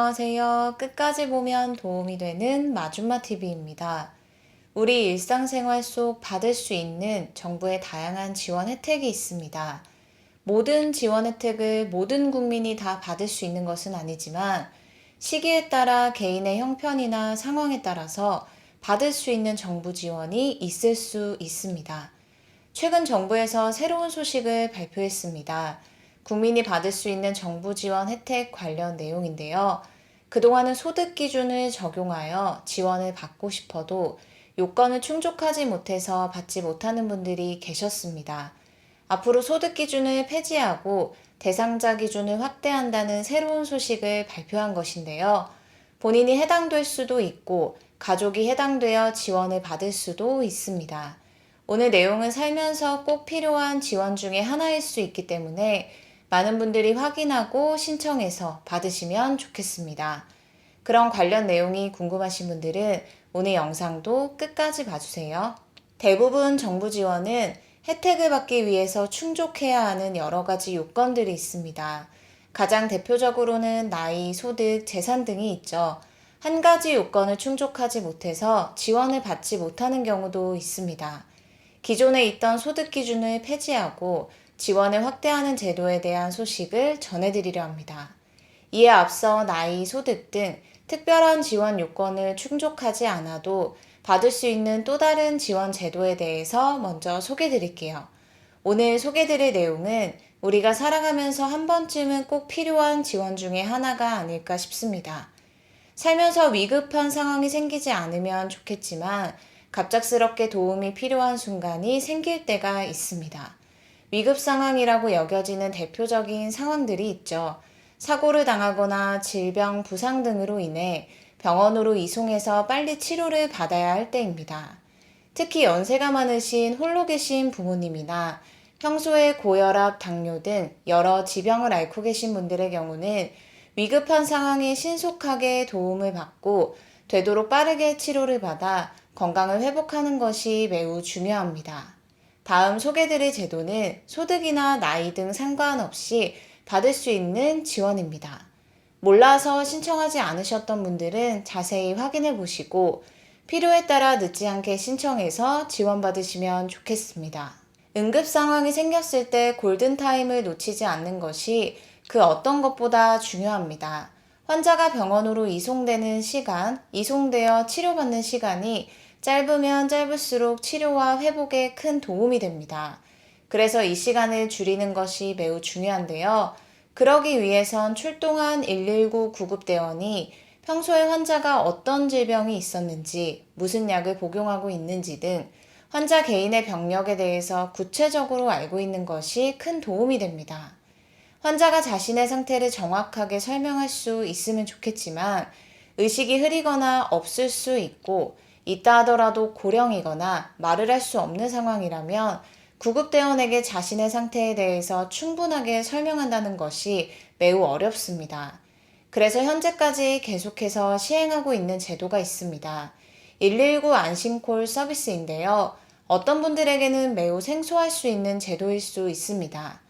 안녕하세요. 끝까지 보면 도움이 되는 마줌마TV입니다. 우리 일상생활 속 받을 수 있는 정부의 다양한 지원 혜택이 있습니다. 모든 지원 혜택을 모든 국민이 다 받을 수 있는 것은 아니지만 시기에 따라 개인의 형편이나 상황에 따라서 받을 수 있는 정부 지원이 있을 수 있습니다. 최근 정부에서 새로운 소식을 발표했습니다. 국민이 받을 수 있는 정부 지원 혜택 관련 내용인데요. 그동안은 소득 기준을 적용하여 지원을 받고 싶어도 요건을 충족하지 못해서 받지 못하는 분들이 계셨습니다. 앞으로 소득 기준을 폐지하고 대상자 기준을 확대한다는 새로운 소식을 발표한 것인데요. 본인이 해당될 수도 있고 가족이 해당되어 지원을 받을 수도 있습니다. 오늘 내용은 살면서 꼭 필요한 지원 중에 하나일 수 있기 때문에 많은 분들이 확인하고 신청해서 받으시면 좋겠습니다. 그런 관련 내용이 궁금하신 분들은 오늘 영상도 끝까지 봐주세요. 대부분 정부 지원은 혜택을 받기 위해서 충족해야 하는 여러 가지 요건들이 있습니다. 가장 대표적으로는 나이, 소득, 재산 등이 있죠. 한 가지 요건을 충족하지 못해서 지원을 받지 못하는 경우도 있습니다. 기존에 있던 소득 기준을 폐지하고 지원을 확대하는 제도에 대한 소식을 전해드리려 합니다. 이에 앞서 나이, 소득 등 특별한 지원 요건을 충족하지 않아도 받을 수 있는 또 다른 지원 제도에 대해서 먼저 소개드릴게요. 오늘 소개드릴 내용은 우리가 살아가면서 한 번쯤은 꼭 필요한 지원 중에 하나가 아닐까 싶습니다. 살면서 위급한 상황이 생기지 않으면 좋겠지만 갑작스럽게 도움이 필요한 순간이 생길 때가 있습니다. 위급 상황이라고 여겨지는 대표적인 상황들이 있죠. 사고를 당하거나 질병, 부상 등으로 인해 병원으로 이송해서 빨리 치료를 받아야 할 때입니다. 특히 연세가 많으신 홀로 계신 부모님이나 평소에 고혈압, 당뇨 등 여러 지병을 앓고 계신 분들의 경우는 위급한 상황에 신속하게 도움을 받고 되도록 빠르게 치료를 받아 건강을 회복하는 것이 매우 중요합니다. 다음 소개드릴 제도는 소득이나 나이 등 상관없이 받을 수 있는 지원입니다. 몰라서 신청하지 않으셨던 분들은 자세히 확인해 보시고 필요에 따라 늦지 않게 신청해서 지원받으시면 좋겠습니다. 응급 상황이 생겼을 때 골든타임을 놓치지 않는 것이 그 어떤 것보다 중요합니다. 환자가 병원으로 이송되는 시간, 이송되어 치료받는 시간이 짧으면 짧을수록 치료와 회복에 큰 도움이 됩니다. 그래서 이 시간을 줄이는 것이 매우 중요한데요. 그러기 위해선 출동한 119 구급대원이 평소에 환자가 어떤 질병이 있었는지, 무슨 약을 복용하고 있는지 등 환자 개인의 병력에 대해서 구체적으로 알고 있는 것이 큰 도움이 됩니다. 환자가 자신의 상태를 정확하게 설명할 수 있으면 좋겠지만 의식이 흐리거나 없을 수 있고 있다 하더라도 고령이거나 말을 할 수 없는 상황이라면 구급대원에게 자신의 상태에 대해서 충분하게 설명한다는 것이 매우 어렵습니다. 그래서 현재까지 계속해서 시행하고 있는 제도가 있습니다. 119 안심콜 서비스인데요. 어떤 분들에게는 매우 생소할 수 있는 제도일 수 있습니다.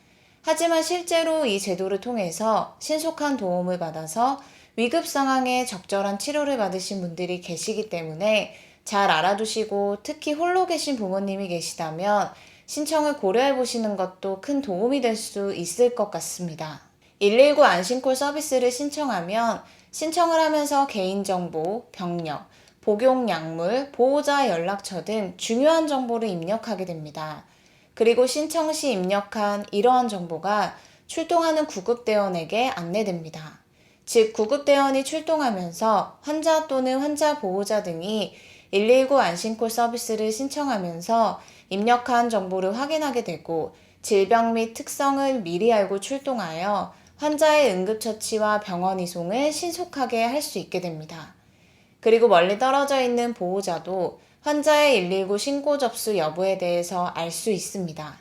하지만 실제로 이 제도를 통해서 신속한 도움을 받아서 위급 상황에 적절한 치료를 받으신 분들이 계시기 때문에 잘 알아두시고 특히 홀로 계신 부모님이 계시다면 신청을 고려해 보시는 것도 큰 도움이 될 수 있을 것 같습니다. 119 안심콜 서비스를 신청하면 신청을 하면서 개인정보, 병력, 복용약물, 보호자 연락처 등 중요한 정보를 입력하게 됩니다. 그리고 신청 시 입력한 이러한 정보가 출동하는 구급대원에게 안내됩니다. 즉, 구급대원이 출동하면서 환자 또는 환자 보호자 등이 119 안심콜 서비스를 신청하면서 입력한 정보를 확인하게 되고 질병 및 특성을 미리 알고 출동하여 환자의 응급처치와 병원 이송을 신속하게 할 수 있게 됩니다. 그리고 멀리 떨어져 있는 보호자도 환자의 119 신고 접수 여부에 대해서 알 수 있습니다.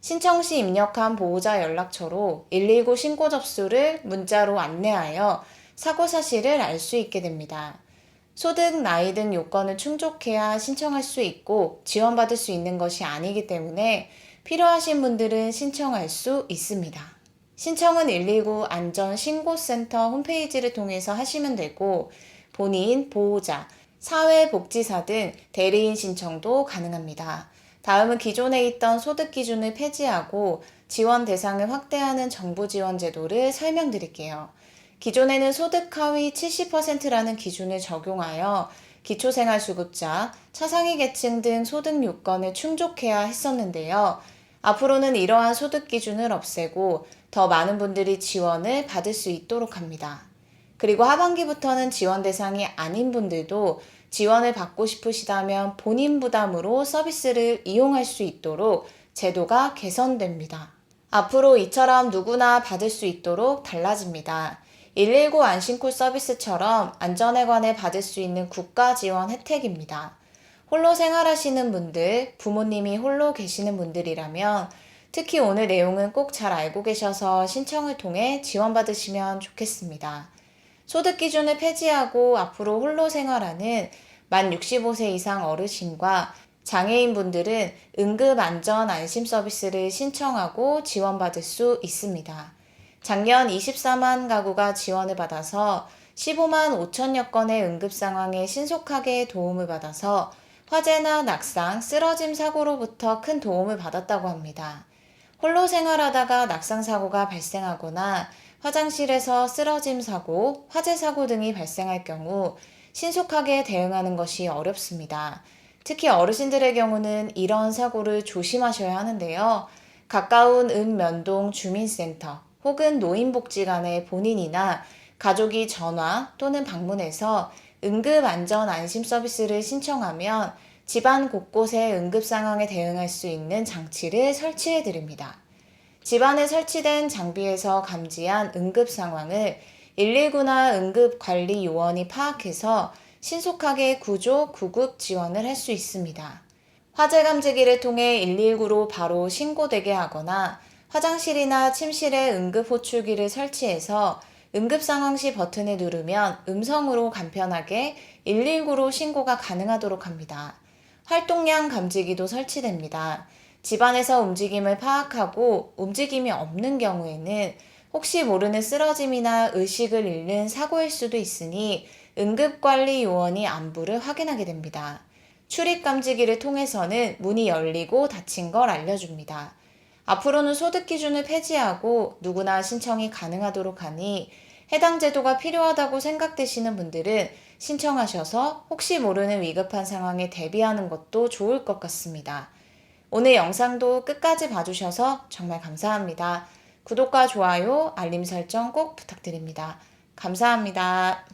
신청 시 입력한 보호자 연락처로 119 신고 접수를 문자로 안내하여 사고 사실을 알 수 있게 됩니다. 소득, 나이 등 요건을 충족해야 신청할 수 있고 지원받을 수 있는 것이 아니기 때문에 필요하신 분들은 신청할 수 있습니다. 신청은 119 안전신고센터 홈페이지를 통해서 하시면 되고 본인, 보호자, 사회복지사 등 대리인 신청도 가능합니다. 다음은 기존에 있던 소득 기준을 폐지하고 지원 대상을 확대하는 정부 지원 제도를 설명드릴게요. 기존에는 소득 하위 70%라는 기준을 적용하여 기초생활수급자, 차상위 계층 등 소득 요건을 충족해야 했었는데요. 앞으로는 이러한 소득 기준을 없애고 더 많은 분들이 지원을 받을 수 있도록 합니다. 그리고 하반기부터는 지원 대상이 아닌 분들도 지원을 받고 싶으시다면 본인 부담으로 서비스를 이용할 수 있도록 제도가 개선됩니다. 앞으로 이처럼 누구나 받을 수 있도록 달라집니다. 119 안심콜 서비스처럼 안전에 관해 받을 수 있는 국가 지원 혜택입니다. 홀로 생활하시는 분들, 부모님이 홀로 계시는 분들이라면 특히 오늘 내용은 꼭 잘 알고 계셔서 신청을 통해 지원받으시면 좋겠습니다. 소득 기준을 폐지하고 앞으로 홀로 생활하는 만 65세 이상 어르신과 장애인 분들은 응급 안전 안심 서비스를 신청하고 지원받을 수 있습니다. 작년 24만 가구가 지원을 받아서 15만 5천여 건의 응급 상황에 신속하게 도움을 받아서 화재나 낙상, 쓰러짐 사고로부터 큰 도움을 받았다고 합니다. 홀로 생활하다가 낙상 사고가 발생하거나 화장실에서 쓰러짐 사고, 화재 사고 등이 발생할 경우 신속하게 대응하는 것이 어렵습니다. 특히 어르신들의 경우는 이런 사고를 조심하셔야 하는데요. 가까운 읍면동 주민센터 혹은 노인복지관에 본인이나 가족이 전화 또는 방문해서 응급안전안심 서비스를 신청하면 집안 곳곳에 응급 상황에 대응할 수 있는 장치를 설치해 드립니다. 집안에 설치된 장비에서 감지한 응급 상황을 119나 응급관리요원이 파악해서 신속하게 구조, 구급 지원을 할 수 있습니다. 화재 감지기를 통해 119로 바로 신고되게 하거나 화장실이나 침실에 응급호출기를 설치해서 응급 상황 시 버튼을 누르면 음성으로 간편하게 119로 신고가 가능하도록 합니다. 활동량 감지기도 설치됩니다. 집안에서 움직임을 파악하고 움직임이 없는 경우에는 혹시 모르는 쓰러짐이나 의식을 잃는 사고일 수도 있으니 응급관리 요원이 안부를 확인하게 됩니다. 출입 감지기를 통해서는 문이 열리고 닫힌 걸 알려줍니다. 앞으로는 소득 기준을 폐지하고 누구나 신청이 가능하도록 하니 해당 제도가 필요하다고 생각되시는 분들은 신청하셔서 혹시 모르는 위급한 상황에 대비하는 것도 좋을 것 같습니다. 오늘 영상도 끝까지 봐주셔서 정말 감사합니다. 구독과 좋아요, 알림 설정 꼭 부탁드립니다. 감사합니다.